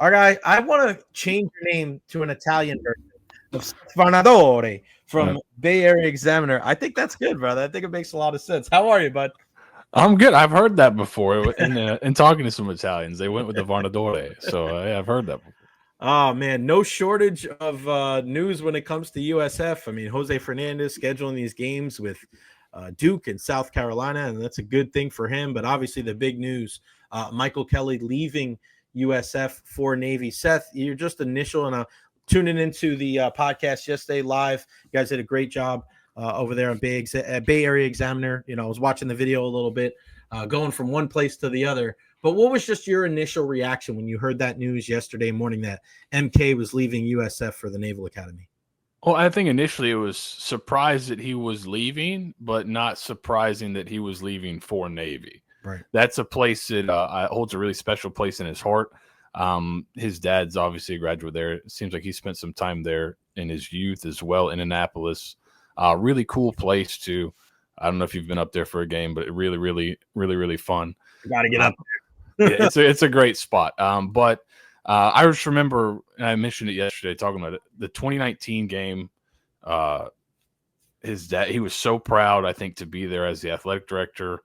All right, I want to change your name to an Italian version of Seth Varnadore Uh, from Bay Area Examiner. I think that's good, brother. I think it makes a lot of sense. How are you, bud? I'm good. I've heard that before in talking to some Italians. They went with the Varnadore, so yeah, I've heard that before. Oh man, no shortage of news when it comes to USF. I mean, Jose Fernandez scheduling these games with Duke and South Carolina, and that's a good thing for him. But obviously, the big news: Michael Kelly leaving USF for Navy. Seth, you're just initial and tuning into the podcast yesterday live. You guys did a great job over there on Bay Area Examiner. You know, I was watching the video a little bit, going from one place to the other. But what was just your initial reaction when you heard that news yesterday morning that MK was leaving USF for the Naval Academy? Well, I think initially it was surprised that he was leaving, but not surprising that he was leaving for Navy. Right. That's a place that holds a really special place in his heart. His dad's obviously a graduate there. It seems like he spent some time there in his youth as well in Annapolis. Really cool place too. I don't know if you've been up there for a game, but really fun. Got to get Um, up. yeah, it's a great spot. But I just remember, and I mentioned it yesterday, talking about it, the 2019 game. His dad, he was so proud, I think, to be there as the athletic director,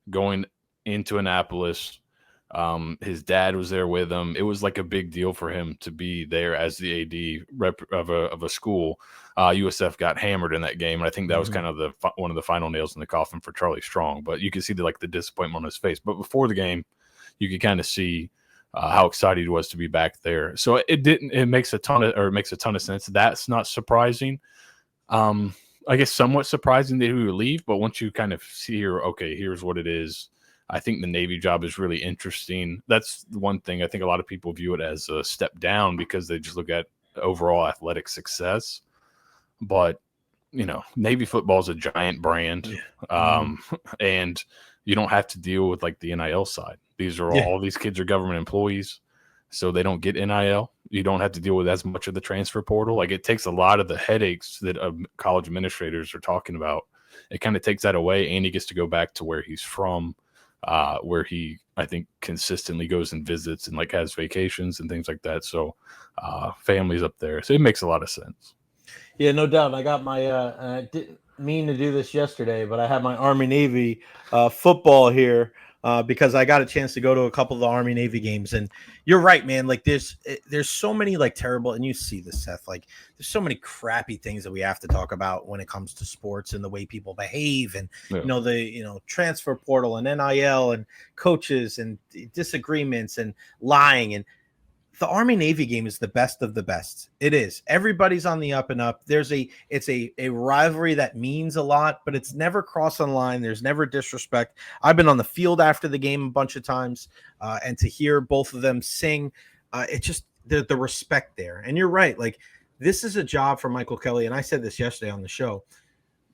going into Annapolis. His dad was there with him. It was like a big deal for him to be there as the AD rep of a school. USF got hammered in that game, and I think that was kind of one of the final nails in the coffin for Charlie Strong. But you could see the disappointment on his face. But before the game, you could kind of see how excited he was to be back there. So it makes a ton of sense. That's not surprising. I guess somewhat surprising that he would leave, but once you kind of see here, okay, here's what it is. I think the Navy job is really interesting. That's the one thing I think a lot of people view it as a step down because they just look at overall athletic success. But Navy football is a giant brand, and you don't have to deal with like the NIL side. These are all these kids are government employees, so they don't get NIL. You don't have to deal with as much of the transfer portal. Like it takes a lot of the headaches that college administrators are talking about. It kind of takes that away, and he gets to go back to where he's from, where he I think consistently goes and visits and like has vacations and things like that. So families up there, so it makes a lot of sense. Yeah, no doubt. I got my I didn't mean to do this yesterday, but I had my Army Navy football here because I got a chance to go to a couple of the Army Navy games. And you're right, man. Like there's so many like terrible, and you see this, Seth. Like there's so many crappy things that we have to talk about when it comes to sports and the way people behave, and Yeah. the transfer portal and NIL and coaches and disagreements and lying. And the Army Navy game is the best of the best. It is. Everybody's on the up and up. It's a rivalry that means a lot, but it's never crossing the line. There's never disrespect. I've been on the field after the game a bunch of times, and to hear both of them sing, it's just the respect there. And you're right. Like this is a job for Michael Kelly, and I said this yesterday on the show.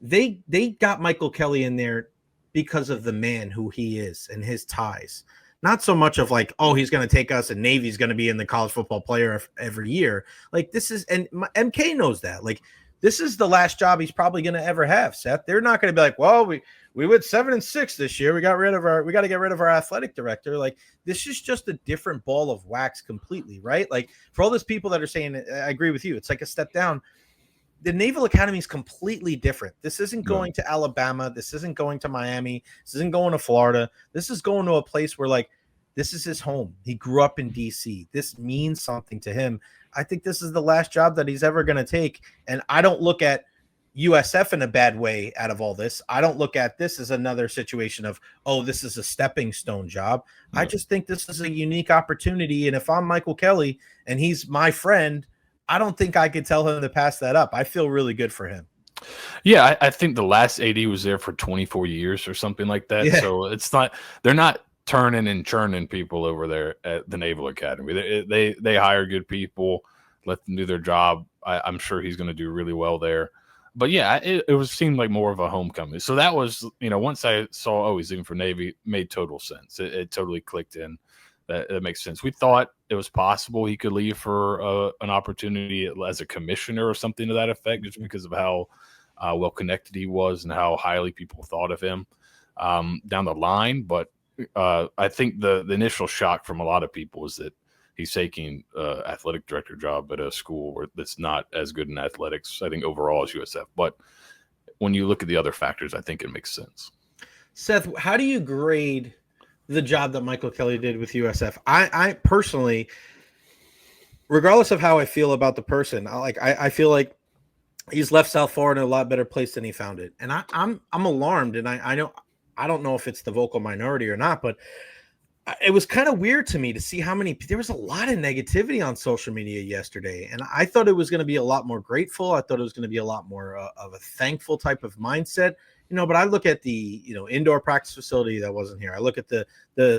They got Michael Kelly in there because of the man who he is and his ties. Not so much of like, oh, he's going to take us and Navy's going to be in the college football player every year. Like this is, and MK knows that. Like this is the last job he's probably going to ever have. Seth, they're not going to be like, well, we went 7-6 this year. We got to get rid of our athletic director. Like this is just a different ball of wax completely, right? Like for all those people that are saying, I agree with you. It's like a step down. The Naval Academy is completely different. This isn't going to Alabama. This isn't going to Miami. This isn't going to Florida. This is going to a place where like this is his home. He grew up in DC. This means something to him. I think this is the last job that he's ever going to take. And I don't look at USF in a bad way out of all this. I don't look at this as another situation of, oh, this is a stepping stone job. I just think this is a unique opportunity. And if I'm Michael Kelly and he's my friend, I don't think I could tell him to pass that up. I feel really good for him. Yeah, I think the last AD was there for 24 years or something like that. Yeah. So they're not turning and churning people over there at the Naval Academy. They hire good people, let them do their job. I'm sure he's going to do really well there. But yeah, it seemed like more of a homecoming. So that was, once I saw, oh, he's leaving for Navy, made total sense. It totally clicked in. That makes sense. We thought it was possible he could leave for an opportunity as a commissioner or something to that effect, just because of how well connected he was and how highly people thought of him down the line. But I think the initial shock from a lot of people is that he's taking athletic director job at a school that's not as good in athletics, I think, overall as USF. But when you look at the other factors, I think it makes sense. Seth, how do you grade the job that Michael Kelly did with USF? I personally, regardless of how I feel about the person, I feel like he's left South Florida in a lot better place than he found it. And I'm alarmed, and I don't know if it's the vocal minority or not, but it was kind of weird to me to see how many there was a lot of negativity on social media yesterday, and I thought it was going to be a lot more grateful. I thought it was going to be a lot more of a thankful type of mindset, but I look at the indoor practice facility that wasn't here. I look at the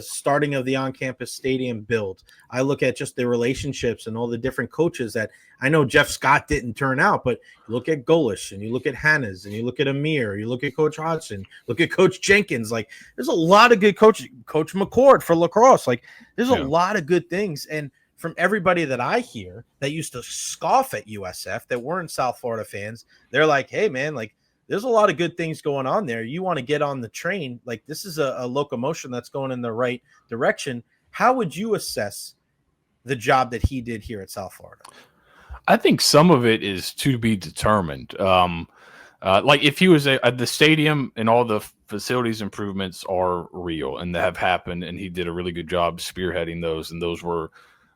starting of the on-campus stadium build. I look at just the relationships and all the different coaches that I know Jeff Scott didn't turn out, but you look at Golish and you look at Hannes and you look at Amir, you look at Coach Hodgson, look at Coach Jenkins. Like, there's a lot of good coaches. Coach McCord for lacrosse. Like, there's a lot of good things. And from everybody that I hear that used to scoff at USF that weren't South Florida fans, they're like, hey, man, like, there's a lot of good things going on there. You want to get on the train. Like, this is a locomotion that's going in the right direction. How would you assess the job that he did here at South Florida? I think some of it is to be determined. Like, if he was at the stadium and all the facilities improvements are real and they have happened, and he did a really good job spearheading those, and those were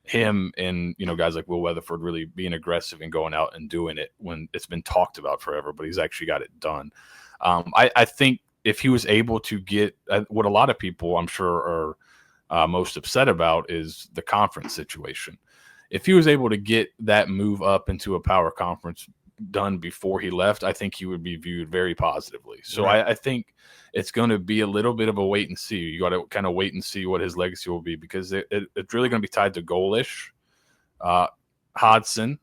him and guys like Will Weatherford really being aggressive and going out and doing it when it's been talked about forever, but he's actually got it done. I think if he was able to get what a lot of people I'm sure are most upset about is the conference situation. If he was able to get that move up into a power conference done before he left, I think he would be viewed very positively. So right. I think it's going to be a little bit of a wait and see. You got to kind of wait and see what his legacy will be, because it's really going to be tied to Golish, Hodgson,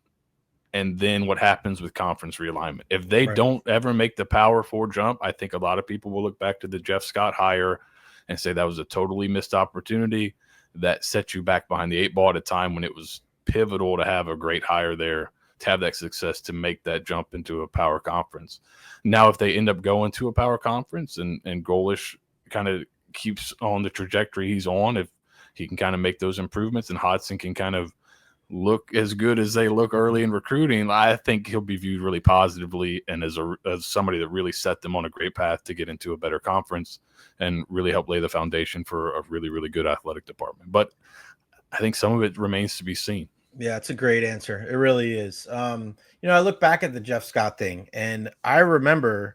and then what happens with conference realignment. If they don't ever make the Power 4 jump, I think a lot of people will look back to the Jeff Scott hire and say that was a totally missed opportunity that set you back behind the 8 ball at a time when it was pivotal to have a great hire there, to have that success, to make that jump into a power conference. Now, if they end up going to a power conference and Golish kind of keeps on the trajectory he's on, if he can kind of make those improvements and Hodgson can kind of look as good as they look early in recruiting, I think he'll be viewed really positively and as somebody that really set them on a great path to get into a better conference and really help lay the foundation for a really, really good athletic department. But I think some of it remains to be seen. Yeah, it's a great answer. It really is. I look back at the Jeff Scott thing, and I remember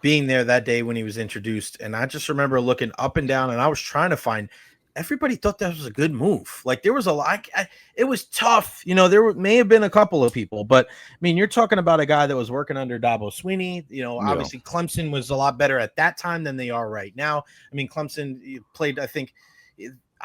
being there that day when he was introduced, and I just remember looking up and down, and I was trying to find. Everybody thought that was a good move. Like, there was a lot. It was tough. There may have been a couple of people, but I mean, you're talking about a guy that was working under Dabo Sweeney. Obviously Clemson was a lot better at that time than they are right now. I mean, Clemson played, I think.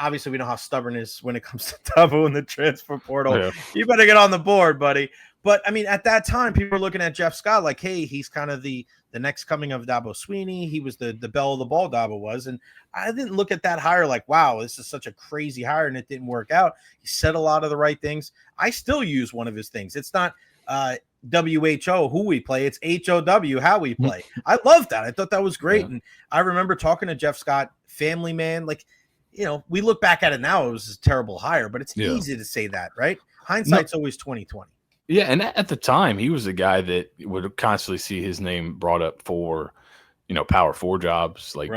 Obviously, we know how stubborn it is when it comes to Dabo in the transfer portal. Yeah. You better get on the board, buddy. But, I mean, at that time, people were looking at Jeff Scott like, hey, he's kind of the next coming of Dabo Sweeney. He was the belle of the ball, Dabo was. And I didn't look at that hire like, wow, this is such a crazy hire, and it didn't work out. He said a lot of the right things. I still use one of his things. It's not WHO, who we play. It's HOW, how we play. I love that. I thought that was great. Yeah. And I remember talking to Jeff Scott, family man, like, we look back at it now, it was a terrible hire, but it's easy to say that, right? Hindsight's always 20/20. Yeah, and at the time, he was a guy that would constantly see his name brought up for, Power 4 jobs. Like,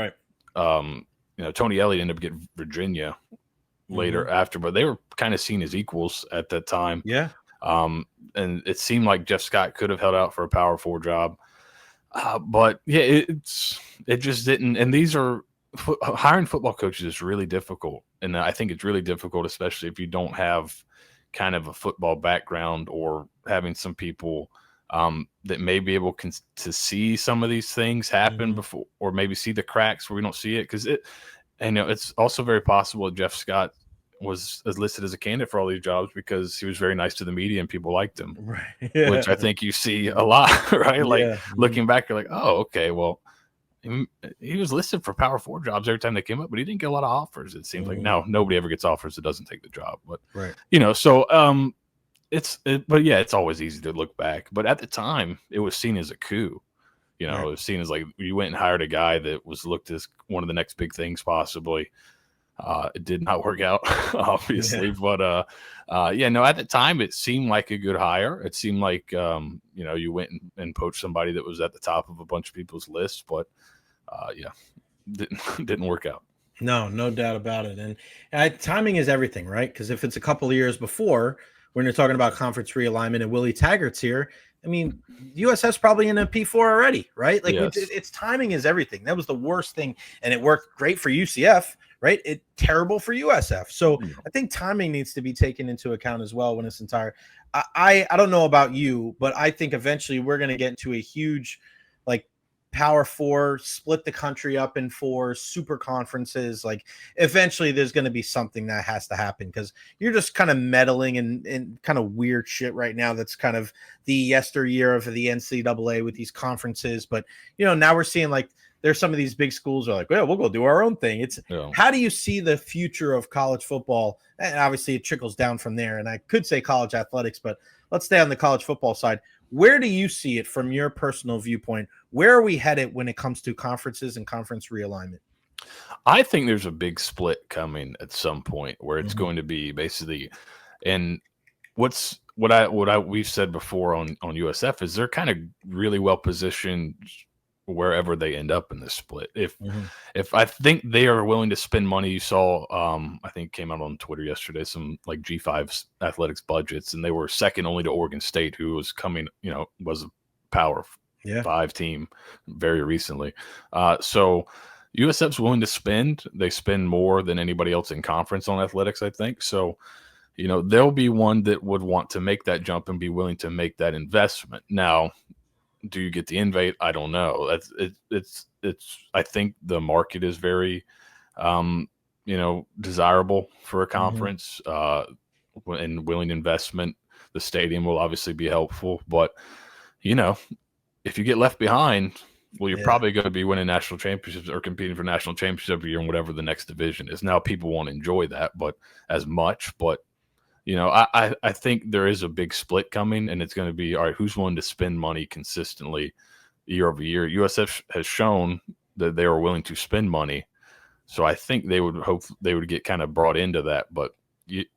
Tony Elliott ended up getting Virginia later after, but they were kind of seen as equals at that time. Yeah. And it seemed like Jeff Scott could have held out for a Power 4 job. But, yeah, it just didn't. And these are hiring football coaches is really difficult. And I think it's really difficult, especially if you don't have kind of a football background or having some people that may be able to see some of these things happen before, or maybe see the cracks where we don't see it. Because it's also very possible that Jeff Scott was listed as a candidate for all these jobs because he was very nice to the media and people liked him, right? Yeah. Which I think you see a lot, right? Like looking back, you're like, oh, okay, well, he was listed for Power 4 jobs every time they came up, but he didn't get a lot of offers. It seems like now nobody ever gets offers that doesn't take the job. But so it's always easy to look back. But at the time, it was seen as a coup. It was seen as like you went and hired a guy that was looked as one of the next big things possibly. It did not work out, Yeah. obviously, but yeah, no. At the time, it seemed like a good hire. It seemed like you went and poached somebody that was at the top of a bunch of people's lists, but yeah, didn't didn't work out. No, no doubt about it. And timing is everything, right? Because if it's a couple of years before, when you're talking about conference realignment and Willie Taggart's here, I mean, USF's probably in a P4 already, right? Like Yes. it's timing is everything. That was the worst thing, and it worked great for UCF, right? It terrible for USF. So Yeah. I think timing needs to be taken into account as well when it's entire. I don't know about you, but I think eventually we're going to get into a huge, like, Power Four, split the country up in four super conferences. Like eventually there's going to be something that has to happen because you're just kind of meddling in kind of weird shit right now. That's kind of the yesteryear of the NCAA with these conferences. But, now we're seeing like there's some of these big schools are like, well, we'll go do our own thing. It's Yeah. how do you see the future of college football? And obviously it trickles down from there. And I could say college athletics, but let's stay on the college football side. Where do you see it from your personal viewpoint? Where are we headed when it comes to conferences and conference realignment? I think there's a big split coming at some point where it's Mhm. going to be basically, and what I we've said before on USF is they're kind of really well positioned wherever they end up in this split. Mhm. If I think they are willing to spend money, you saw I think came out on Twitter yesterday some like G5 athletics budgets, and they were second only to Oregon State, who was coming, was a Power Yeah. Five team very recently. So USF's willing to spend. They spend more than anybody else in conference on athletics, I think. So there'll be one that would want to make that jump and be willing to make that investment. Now, do you get the invite? I don't know. It's. I think the market is very, desirable for a Mhm. conference, and willing investment. The stadium will obviously be helpful, but you know, if you get left behind, well, you're Yeah. probably going to be winning national championships or competing for national championships every year in whatever the next division is. Now, people won't enjoy that, but as much, but I think there is a big split coming, and it's going to be all right. Who's willing to spend money consistently year over year? USF has shown that they are willing to spend money, so I think they would hope they would get kind of brought into that. But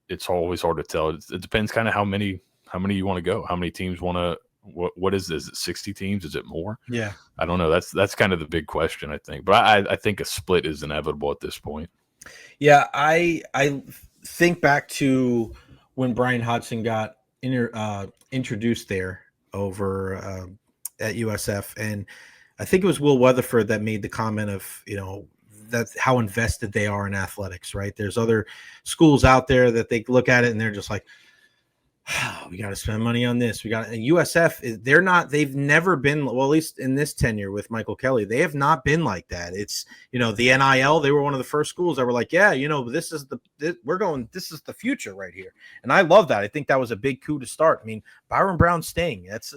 it's always hard to tell. It depends kind of how many you want to go, how many teams want to. What is this? Is it 60 teams? Is it more? Yeah. I don't know. That's kind of the big question, I think. But I think a split is inevitable at this point. Yeah. I think back to when Brian Hodgson got introduced there over at USF, and I think it was Will Weatherford that made the comment of that's how invested they are in athletics. Right? There's other schools out there that they look at it and they're just like, we got to spend money on this. We got USF. They're not. They've never been. Well, at least in this tenure with Michael Kelly, they have not been like that. It's the NIL. They were one of the first schools that were like, yeah, this is we're going. This is the future right here, and I love that. I think that was a big coup to start. I mean, Byron Brown staying. That's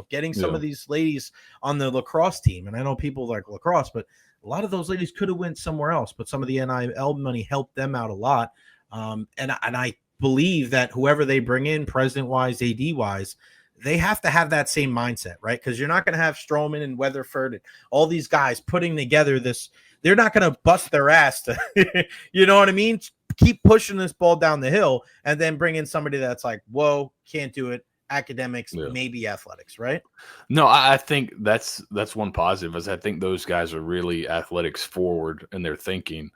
getting some Yeah. of these ladies on the lacrosse team, and I know people like lacrosse, but a lot of those ladies could have went somewhere else. But some of the NIL money helped them out a lot. And I believe that whoever they bring in, president wise, AD wise, they have to have that same mindset, right? Because you're not going to have Strowman and Weatherford and all these guys putting together this. They're not going to bust their ass to, you know what I mean? Keep pushing this ball down the hill and then bring in somebody that's like, whoa, can't do it. Academics, Yeah. maybe athletics, right? No, I think that's one positive is I think those guys are really athletics forward in their thinking,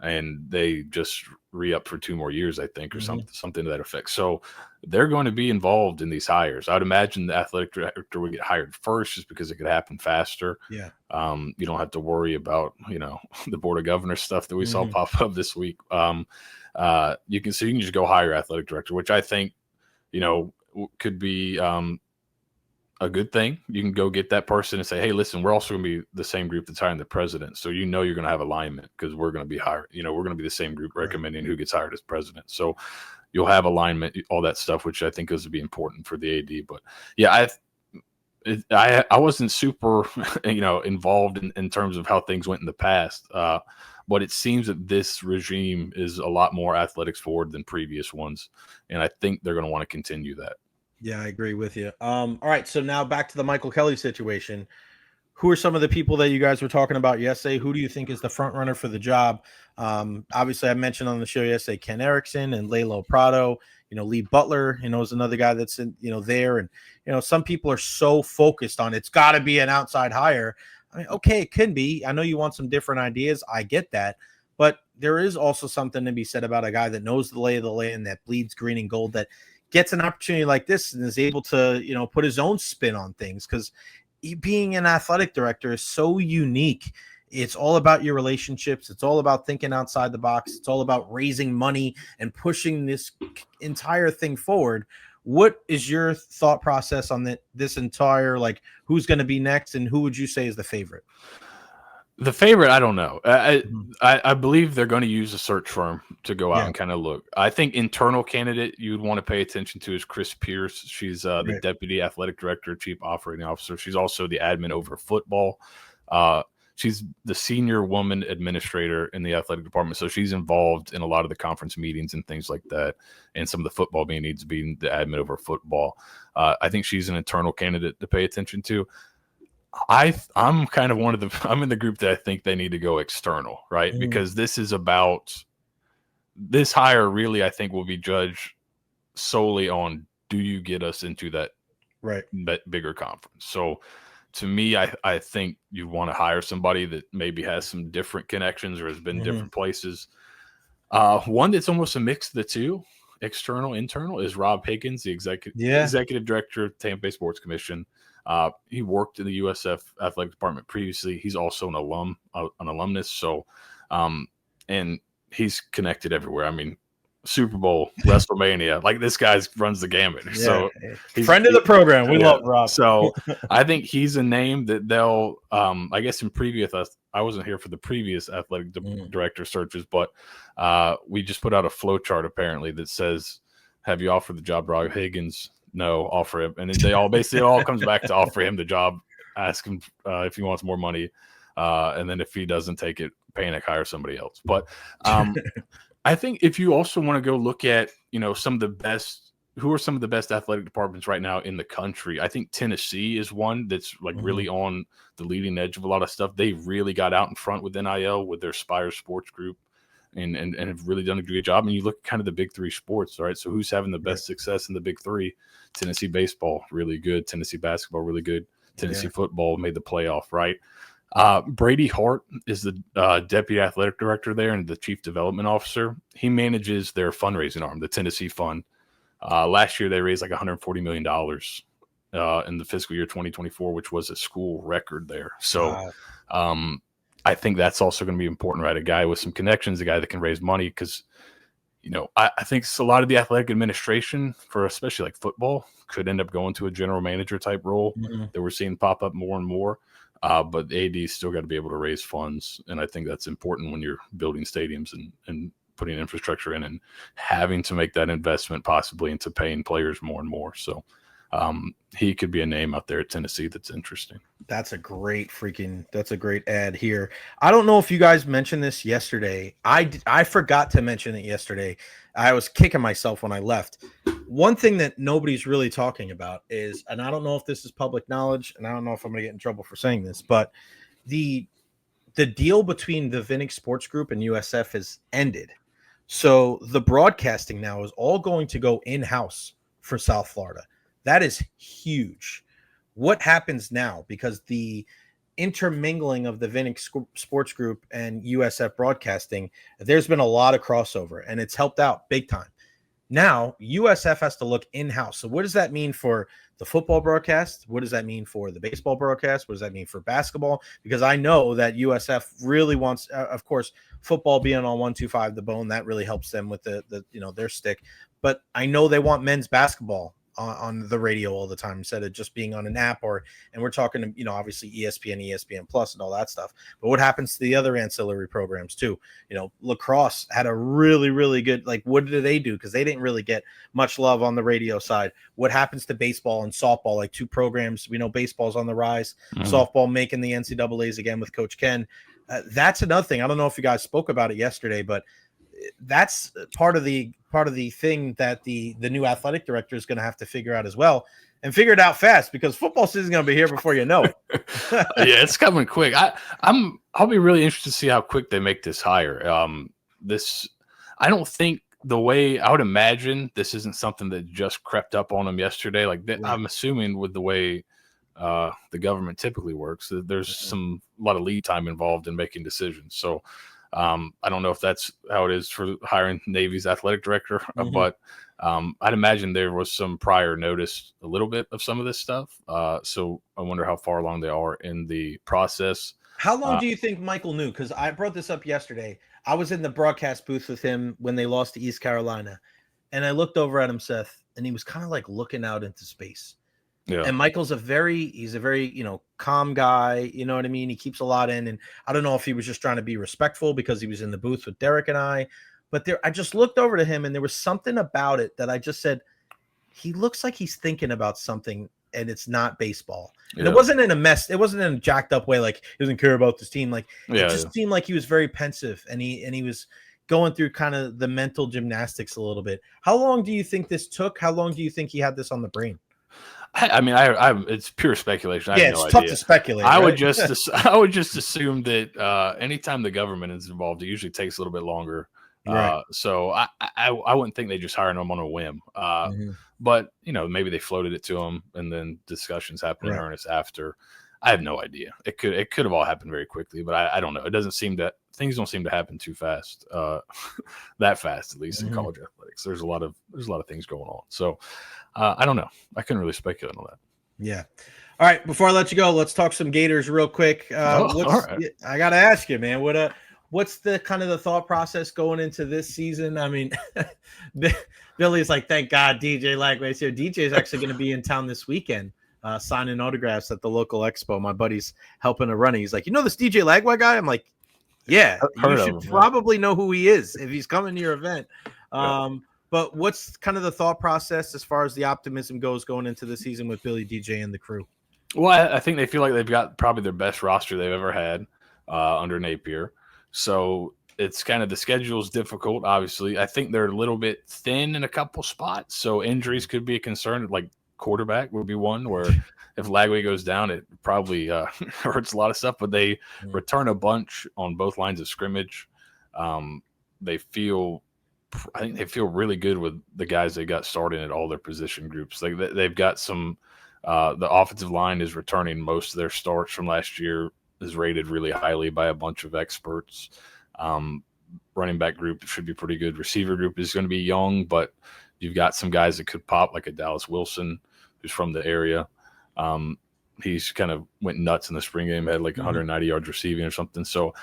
and they just re-up for 2 more years, I think, or Mm-hmm. something to that effect. So they're going to be involved in these hires. I would imagine the athletic director would get hired first, just because it could happen faster. Yeah. You don't have to worry about the board of governors stuff that we saw Mm-hmm. pop up this week. You can just go hire athletic director, which I think could be a good thing. You can go get that person and say, hey, listen, we're also going to be the same group that's hiring the president. So you're going to have alignment because we're going to be hired. We're going to be the same group recommending who gets hired as president. So you'll have alignment, all that stuff, which I think is to be important for the AD. But yeah, I wasn't super, involved in terms of how things went in the past. But it seems that this regime is a lot more athletics forward than previous ones. And I think they're going to want to continue that. Yeah, I agree with you. All right, so now back to the Michael Kelly situation. who are some of the people that you guys were talking about yesterday? Who do you think is the front runner for the job? Obviously, I mentioned on the show yesterday Ken Erickson and Lalo Prado. Lee Butler, is another guy that's in, there. And, some people are so focused on it's got to be an outside hire. I mean, okay, it can be. I know you want some different ideas. I get that. But there is also something to be said about a guy that knows the lay of the land, that bleeds green and gold, that gets an opportunity like this and is able to, put his own spin on things. Because being an athletic director is so unique. It's all about your relationships. It's all about thinking outside the box. It's all about raising money and pushing this entire thing forward. What is your thought process on this entire, like, who's going to be next, and who would you say is the favorite? The favorite, I don't know. I believe they're going to use a search firm to go out and kind of look. I think internal candidate you'd want to pay attention to is Chris Pierce. She's the deputy athletic director, chief operating officer. She's also the admin over football. She's the senior woman administrator in the athletic department, so she's involved in a lot of the conference meetings and things like that, and some of the football meetings being the admin over football. I think she's an internal candidate to pay attention to. I'm kind of I'm in the group that I think they need to go external, right? Mm. Because this hire really, I think, will be judged solely on, do you get us into that bigger conference? So to me, I think you want to hire somebody that maybe has some different connections or has been different places. One that's almost a mix of the two, external, internal, is Rob Higgins, the executive director of Tampa Bay Sports Commission. He worked in the USF athletic department previously. He's also an alumnus. So, and he's connected everywhere. I mean, Super Bowl, WrestleMania, like, this guy runs the gamut. Yeah. So friend of the program. We love Rob. So I think he's a name that they'll, I guess in previous, I wasn't here for the previous athletic director searches, but we just put out a flow chart apparently that says, have you offered the job, Rob Higgins? No, offer him. And then it all comes back to offer him the job, ask him if he wants more money. And then if he doesn't take it, panic, hire somebody else. But I think if you also want to go look at, who are some of the best athletic departments right now in the country, I think Tennessee is one that's like really on the leading edge of a lot of stuff. They really got out in front with NIL with their Spire Sports Group and have really done a great job. And you look at kind of the big three sports, right? So who's having the best success in the big three? Tennessee baseball, really good. Tennessee basketball, really good. Tennessee football made the playoff, right? Brady Hart is the deputy athletic director there and the chief development officer. He manages their fundraising arm, the Tennessee Fund. Last year, they raised like $140 million in the fiscal year 2024, which was a school record there. So I think that's also going to be important, right? A guy with some connections, a guy that can raise money, because I think a lot of the athletic administration for especially like football could end up going to a general manager type role that we're seeing pop up more and more. But the AD still got to be able to raise funds. And I think that's important when you're building stadiums and putting infrastructure in and having to make that investment possibly into paying players more and more. So he could be a name out there at Tennessee that's interesting. That's a great ad here. I don't know if you guys mentioned this yesterday. I forgot to mention it yesterday. I was kicking myself when I left. One thing that nobody's really talking about is, and I don't know if this is public knowledge, and I don't know if I'm going to get in trouble for saying this, but the deal between the Vinnick Sports Group and USF has ended. So the broadcasting now is all going to go in-house for South Florida. That is huge. What happens now? Because the intermingling of the Vinnick Sports Group and USF Broadcasting, there's been a lot of crossover, and it's helped out big time. Now, USF has to look in-house. So what does that mean for the football broadcast? What does that mean for the baseball broadcast? What does that mean for basketball? Because I know that USF really wants, of course, football being on 125 The Bone, that really helps them with the their stick. But I know they want men's basketball on the radio all the time instead of just being on an app, and we're talking, obviously ESPN Plus and all that stuff. But what happens to the other ancillary programs too? Lacrosse had a really, really good, what did they do? Because they didn't really get much love on the radio side. What happens to baseball and softball, like two programs? We know baseball's on the rise, softball making the NCAAs again with Coach Ken. That's another thing. I don't know if you guys spoke about it yesterday, but that's part of the thing that the new athletic director is going to have to figure out as well, and figure it out fast, because football season is going to be here before you know it. Yeah, it's coming quick. I'll be really interested to see how quick they make this hire. I don't think the way I would imagine this isn't something that just crept up on them yesterday. Like Right. I'm assuming with the way the government typically works, that there's a lot of lead time involved in making decisions. So I don't know if that's how it is for hiring Navy's athletic director, but I'd imagine there was some prior notice, a little bit of some of this stuff. So I wonder how far along they are in the process. How long do you think Michael knew? Because I brought this up yesterday. I was in the broadcast booth with him when they lost to East Carolina, and I looked over at him, Seth, and he was kind of like looking out into space. Yeah. And Michael's he's a very, calm guy. You know what I mean? He keeps a lot in. And I don't know if he was just trying to be respectful because he was in the booth with Derek and I. But I just looked over to him, and there was something about it that I just said, he looks like he's thinking about something, and it's not baseball. And it wasn't in a mess. It wasn't in a jacked up way, like he doesn't care about this team. Like it just seemed like he was very pensive, and he was going through kind of the mental gymnastics a little bit. How long do you think this took? How long do you think he had this on the brain? I mean, it's pure speculation. I have no it's tough idea. to speculate. I would just assume that anytime the government is involved, it usually takes a little bit longer. Right. So I wouldn't think they just hired him on a whim. But maybe they floated it to him, and then discussions happened in earnest after. I have no idea. It could have all happened very quickly, but I don't know. It doesn't seem that things don't seem to happen too fast, that fast, at least in college athletics. There's a lot of things going on. So I don't know. I couldn't really speculate on that. Yeah. All right. Before I let you go, let's talk some Gators real quick. All right. I got to ask you, man, what's the kind of the thought process going into this season? I mean, Billy's like, thank God DJ Lagway's here. DJ is actually going to be in town this weekend, signing autographs at the local expo. My buddy's helping to run it. He's like, this DJ Lagway guy? I'm like, yeah, you should probably know who he is if he's coming to your event. But what's kind of the thought process as far as the optimism goes going into the season with Billy, DJ, and the crew? Well, I think they feel like they've got probably their best roster they've ever had under Napier. So it's kind of the schedule's difficult, obviously. I think they're a little bit thin in a couple spots. So injuries could be a concern. Like quarterback would be one where if Lagway goes down, it probably hurts a lot of stuff. But they return a bunch on both lines of scrimmage. I think they feel really good with the guys they got started at all their position groups. Like they've got some. The offensive line is returning most of their starts from last year. Is rated really highly by a bunch of experts. Running back group should be pretty good. Receiver group is going to be young, but you've got some guys that could pop, like a Dallas Wilson, who's from the area. He's kind of went nuts in the spring game, had like 190 yards receiving or something. So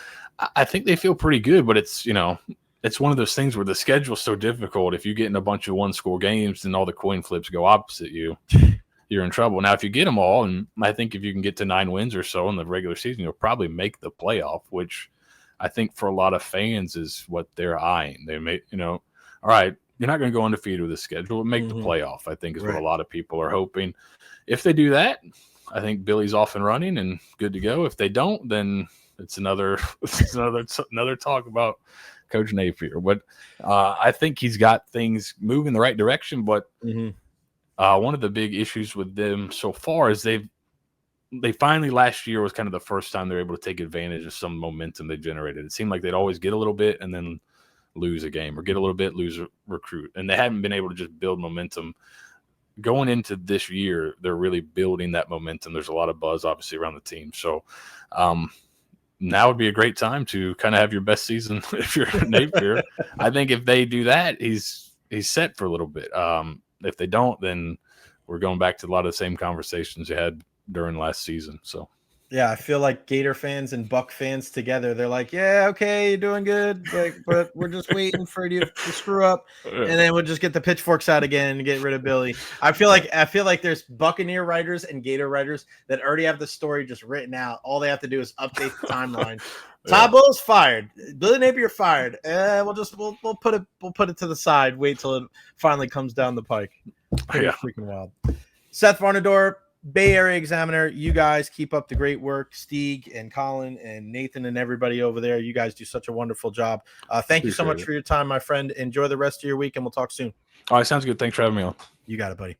I think they feel pretty good, but it's one of those things where the schedule's so difficult. If you get in a bunch of one-score games and all the coin flips go opposite you, you're in trouble. Now, if you get them all, and I think if you can get to 9 wins or so in the regular season, you'll probably make the playoff, which I think for a lot of fans is what they're eyeing. They may, all right, you're not going to go undefeated with the schedule, but make the playoff, I think is what a lot of people are hoping. If they do that, I think Billy's off and running and good to go. If they don't, then it's another talk about Coach Napier. But I think he's got things moving the right direction, but one of the big issues with them so far is they finally last year was kind of the first time they're able to take advantage of some momentum they generated. It seemed like they'd always get a little bit and then lose a game, or get a little bit, lose a recruit. And they haven't been able to just build momentum. Going into this year, they're really building that momentum. There's a lot of buzz, obviously, around the team. So now would be a great time to kind of have your best season if you're Napier. I think if they do that, he's set for a little bit. If they don't, then we're going back to a lot of the same conversations you had during last season. So, yeah, I feel like Gator fans and Buck fans together, they're like, yeah, okay, you're doing good, but we're just waiting for you to screw up, and then we'll just get the pitchforks out again and get rid of Billy. I feel like there's Buccaneer writers and Gator writers that already have the story just written out. All they have to do is update the timeline. Todd Bowles fired. Billy Napier fired. We'll put it to the side. Wait till it finally comes down the pike. Pretty freaking wild. Seth Varnadore, Bay Area Examiner, you guys keep up the great work. Stieg and Colin and Nathan and everybody over there, you guys do such a wonderful job. Thank you so much for your time, my friend. Enjoy the rest of your week, and we'll talk soon. All right, sounds good. Thanks for having me on. You got it, buddy.